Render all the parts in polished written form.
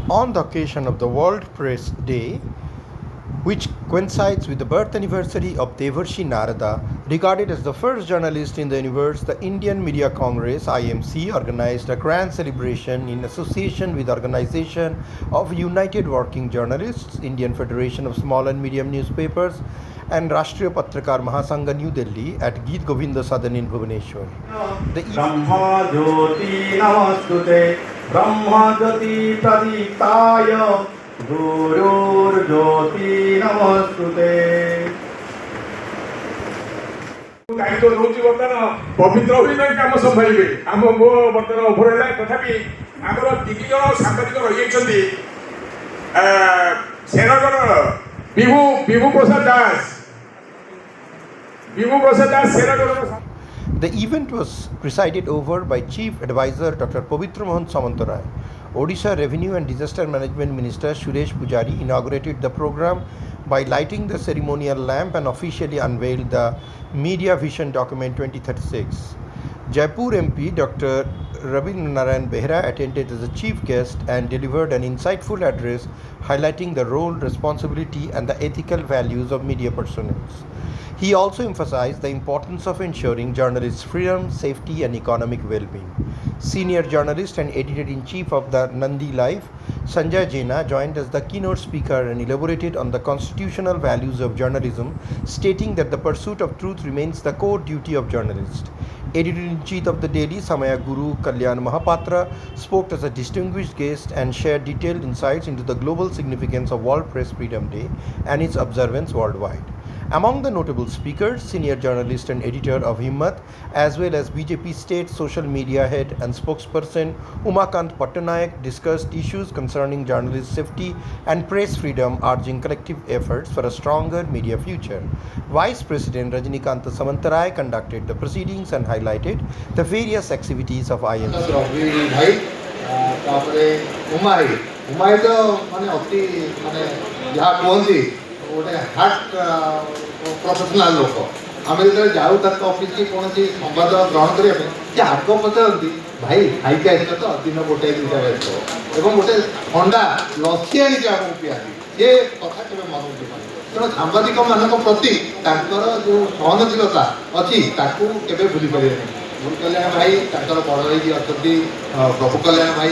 On the occasion of the World Press Day, which coincides with the birth anniversary of Devarshi Narada, regarded as the first journalist in the universe, the Indian Media Congress (IMC) organized a grand celebration in association with the Organization of United Working Journalists, Indian Federation of Small and Medium Newspapers, and Rashtriya Patrakar Mahasangha, New Delhi, at Geet Govinda Sadan in Bhubaneswar. Brahma Jyoti Namastute Brahma Jyoti Pradiptaya Gurur Jyoti Namastute. ଦାୟିତ୍ୱ ରହୁଛି ବର୍ତ୍ତମାନ ପବିତ୍ର ଅଭିନୟ କାମ ସମ୍ଭାଳିବେ। ଆମ ମୋ ବର୍ତ୍ତମାନ ଓଭର ହେଲା, ତଥାପି ଆମର 3 ଜଣ ସାମ୍ବାଦିକ ରହିଯାଇଛନ୍ତି। Sengar Bibhu Prasad Das Sengar. The event was presided over by Chief Advisor Dr. Pavitra Mohan Samantarai. Odisha Revenue and Disaster Management Minister Suresh Pujari inaugurated the program by lighting the ceremonial lamp and officially unveiled the Media Vision Document 2036. Jaipur MP Dr. Rabindranath Behra attended as a chief guest and delivered an insightful address highlighting the role, responsibility, and the ethical values of media personnel. He also emphasized the importance of ensuring journalists' freedom, safety, and economic well-being. Senior journalist and editor-in-chief of the Nandi Life, Sanjay Jaina, joined as the keynote speaker and elaborated on the constitutional values of journalism, stating that the pursuit of truth remains the core duty of journalists. Editor-in-chief of the Daily, Samaya Guru Kalyan Mahapatra, spoke as a distinguished guest and shared detailed insights into the global significance of World Press Freedom Day and its observance worldwide. Among the notable speakers, senior journalist and editor of Himmat, as well as BJP state social media head and spokesperson Umakant Pattanayak, discussed issues concerning journalist safety and press freedom, urging collective efforts for a stronger media future. Vice President Rajnikant Samantarai conducted the proceedings and highlighted the various activities of IMC. गोटे heart professional लोक आम जो जाऊ तक office की कौन सी संवाद ग्रहण करने आग पचारती भाई खाई आस तो दिन गोटे 2टा बजे और गोटे ठंडा लसी आनी आगे पियादी ये कथा के मन तेणु सांबादिक मान प्रति जो सहनशीलता अच्छी के भूली पारे गुरु कल्याण भाई बड़ भाई अच्छा प्रभु कल्याण भाई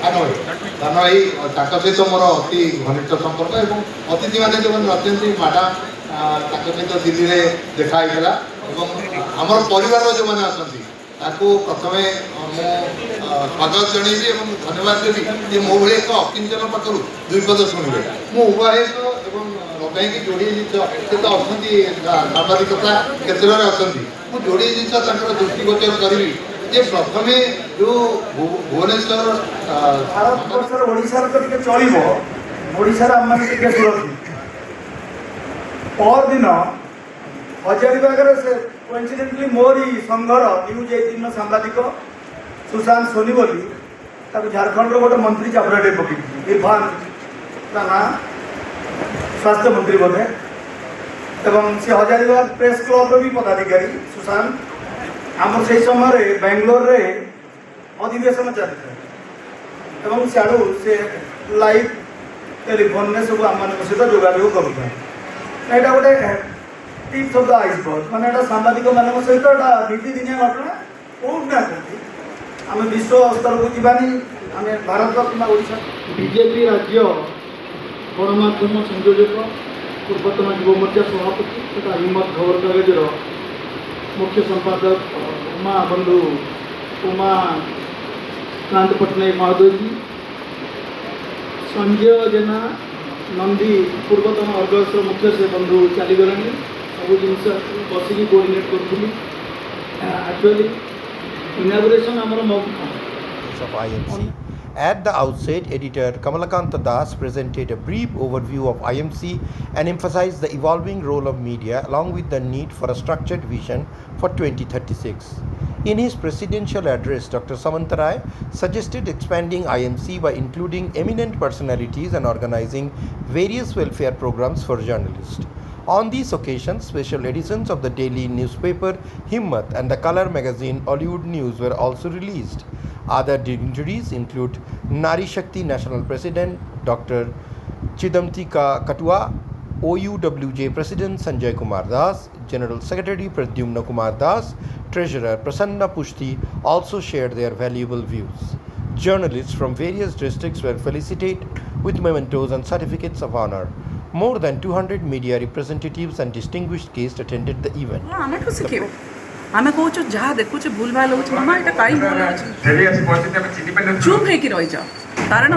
सानो भाई सहित मोर अति घनिष्ठ संपर्क और अतिथि मैंने जो रचना मैडम सहित दिल्ली में देखाई आम परिवार जो मैंने अच्छा प्रथम स्वागत जनइबी और धन्यवाद देवी जे मो भाई एक अकिंचन पाखर 2 पद शुणे मुहेश और रबाई की जोड़ी जिन से तो अच्छा सांबादिकता क्षेत्र में अच्छा जोड़ी जिन दृष्टिगोचर करी ये प्रथमे जो भुवनेश्वर भारत ओडिशार तो टिके चलिबो ओडिशार आम माने टिके सुरक्षित पर दिन हजारीबाग से कोइंसिडेंटली मोरी संघर न्यूज 18 सांबादिक सुशांत सोनी बोली झारखंड गोटे मंत्री चापराटे पकड़ी इरफान ता ना स्वास्थ्य मंत्री बोधे एवं से हजारीबाग प्रेस क्लब भी पदाधिकारी सुशांत आम से समय बेंगलोर रे अधिवेशन चलता है सियाड़ू से लाइव टेलीफोन में सब आम सहित जोगाजोग करूँ यहाँ गोटे टिप्स ऑफ द आइसबर्ग माने सांबादिक मान सहित नीतिदिनिया घटना कौटना आम विश्व स्तर को जावानी आम भारत कि ओडिशा बीजेपी राज्य गणमाध्यम संयोजक पूर्वतन युव मोर्चा सभापति तथा हिम्मत खबर कागजर मुख्य संपादक उमा बंधु उमाकांत पट्टनायक महोदय जी संजय जेना नंदी पूर्वतन अर्गस मुख्य से बंधु चलीगले सब जिन बसिक कोर्डिनेट करी actually inauguration of IMC. At the outset, editor Kamalakanta Das presented a brief overview of IMC and emphasized the evolving role of media along with the need for a structured vision for 2036. In his presidential address, Dr. Samantarai suggested expanding IMC by including eminent personalities and organizing various welfare programs for journalists. On these occasions, special editions of the daily newspaper Himmat and the color magazine Hollywood News were also released. Other dignitaries include Nari Shakti National President Dr. Chidamti Katua, OUWJ President Sanjay Kumar Das, General Secretary Pradyumna Kumar Das, Treasurer Prasanna Pushti also shared their valuable views. Journalists from various districts were felicitated with mementos and certificates of honor. More than 200 media representatives and distinguished guests attended the event. आमेठु शिखिबो आमे कहूँ जहाँ देखु भूल भाल हो मामा यहाँ कहीं भूल हो चुप है रही जा कारण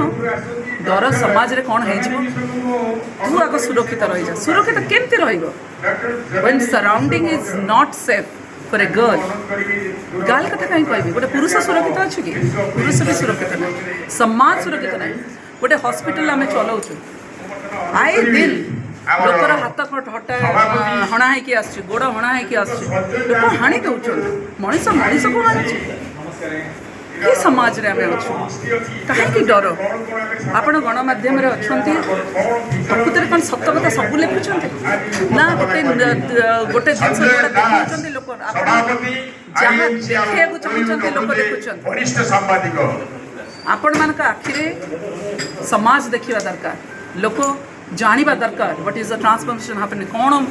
डर समाज रे कौन है तू आग सुरक्षित रही जा सुरक्षित केमती रहिबो when surrounding is not safe for a girl गाल कथा कहीं कहबी गोटे पुरुष सुरक्षित अछि कि पुरुष भी सुरक्षित नहीं समाज सुरक्षित नहीं गोटे हॉस्पिटल आमे चलाउछु आए दिन लोकर हाथ हटा हणा है आस गोड़ हणा है आस लोक हाणी दौर मनीष मनीष को हाणुचे कि समाज रे आमे अच्छु कहीं डर आपण गणमाध्यम अच्छा प्रकृत कौन सत कथा सब लिखुं ना गोटे गोटे जिन देखते लोक जहाँ देखा चाहते लोक देखुं आपण मान आखिरे समाज देखा दरकार लोक जानिबा दरकार what is the transformation happening कौन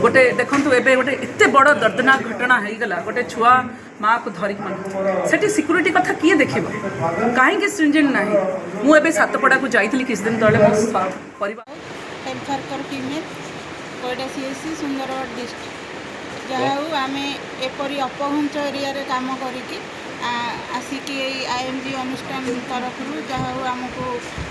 गोटे देखंतु एबे गोटे एते बड़ दर्दनाक घटना हो गला गोटे छुआ माँ को धरिक मन सेठी सिक्योरिटी कथा किए देखिबो काहे कि स्ट्रिंजेंट नाही मु एबे सातपड़ा को जाइतली किस दिन तळे मो परिवार health worker team Koida CSC Sundargarh district जहाँ आमे एपरी अपहंच एरिया रे काम करिकी आसिकी आईएमजी अनुष्ठान तरफ जहाँ आमको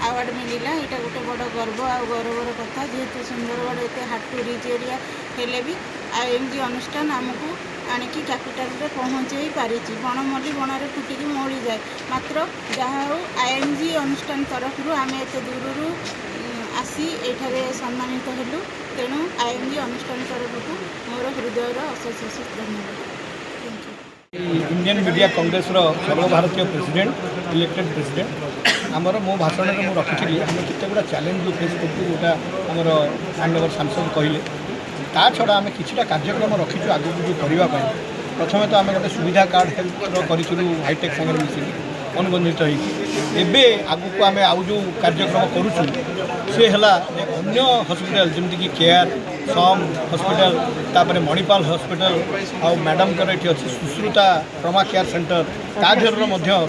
अवार्ड मिलला यहाँ गोटे बड़ गर्व आ गौरवर कथा जेहेतु सुंदरगढ़ एत हार्ड टू रिच एरिया हेले भी आईएमजी अनुष्ठान आमको आणिकी कैपिटल रे पहुँचाई पारी बणमल्ली बणरे फुटिकी मौली जाए मात्र जहाँ आईएमजी अनुष्ठान तरफ आम एत दूर आसी एठारे सम्मानित हेलु तेणु आईएमजी अनुष्ठान तरफ को मोर हृदयर अशेष अशेष धन्यवाद। इंडियन मीडिया कांग्रेस सर्वभारतीय प्रेसिडेंट इलेक्टेड प्रेसिडेंट आमर मो भाषण में रखी आम केते गुड़ा चैलेंज फेस करूँ जोटा आमर माननीय सांसद कहले ता छड़ा आम किछिटा कार्यक्रम रखीचु आगु जो करने प्रथम तो आम गोटे सुविधा कार्ड हेल्थ करूँ हाईटेक सागर मिसिक अनुबंधित होबे आगु को आम आउ जो कार्यक्रम करुचु सी है अन्य हॉस्पिटल जमीक केयर सम हॉस्पिटल तापर मणिपाल हॉस्पिटल आ मैडम ये अच्छी सुश्रुता ट्रमा केयर सेंटर ताधर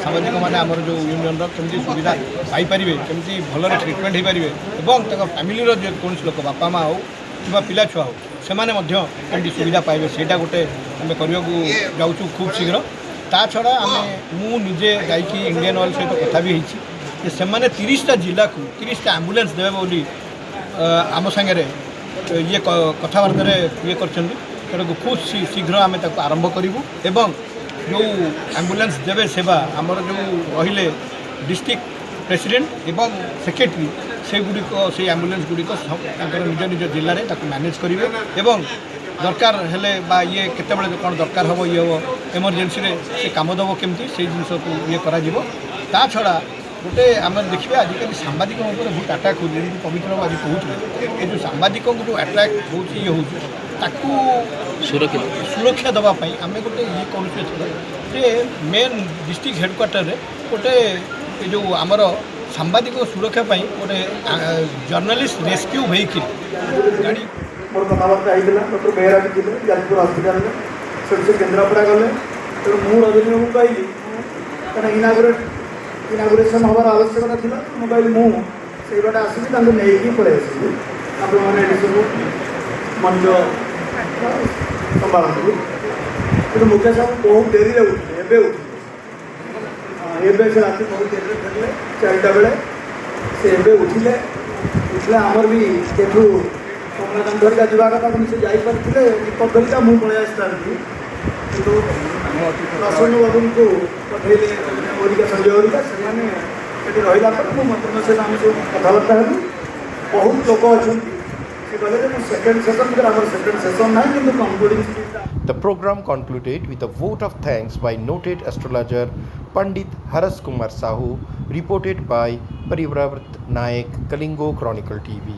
सामाजिक मैंने आमर जो यूनियन केमती सुविधा पाइपर केमती भल ट्रिटमेंट हो पारे और फैमिली कौन लोक बापा माँ हो कि पिला छुआ हो से सुविधा पाइबे सेटा गोटे आम करने जाऊँ खूब शीघ्र ता छड़ा आम मुझे जाकि इंडियन ऑयल सहित कथा भी होती से 30टा जिला को 30टा एम्बुलेंस देवे बोली आम सांगे ये कथबार्ता ये कर खूब शीघ्र आम आरंभ करूँ एवं जो एम्बुलेंस देवे सेवा आमर जो रहिले डिस्ट्रिक्ट प्रेसिडेंट एवं सेक्रेटरी से गुड़िक से एम्बुलेंस गुड़िक निज निज जिले में मैनेज करेंगे एवं दरकार हेले बा ये केते बड़े कौन दरकार हम ये हम एमरजेंसी रे से काम दब केमती से जिनस को ये करा जीवो ता छड़ा गोटे आम देखिए आजिकल सांबादिक बहुत अटाक हो पवित्र आज कहते ये जो सांबादिक को जो अट्राक्ट हो ये हो सुरक्षा देवाई आम गोटे ये करुचे मेन डिस्ट्रिक्ट हेडक्वार्टर रे गोटे जो आमर सांबादिक सुरक्षा गोटे जर्नलिस्ट रेस्क्यू व्हीकल गाड़ी मोर कथबार्ता होता डॉक्टर बेहरा भी थे जाजपुर हस्पिटाल में से केन्द्रापड़ा गले तेणु मुझे रजनी को कहली कहीं इनागुरेसन हमार आवश्यकता थी मुझे कहली मुझे बाटे आसिक नहीं पड़े आपने सब मंच संभालती तेणु मुकेश बाबू बहुत डेरी उठे एवं से रात बहुत डेरी फेरले 4टा बेले से उठिले आमर भी देखू कमलाकांत धरिका जावा कथा कि से जापारे दीपक धरिका मुझे पलि आसता कि प्रसन्न बाबू को पठेले ओरिका संजय ओरिका से रहा मुझे मंत्री सहित आम सब कथबार्ता हेलु बहुत लोक अच्छा The program concluded with a vote of thanks by noted astrologer Pandit Haras Kumar Sahu, reported by Parivrat Nayak, Kalingo Chronicle TV.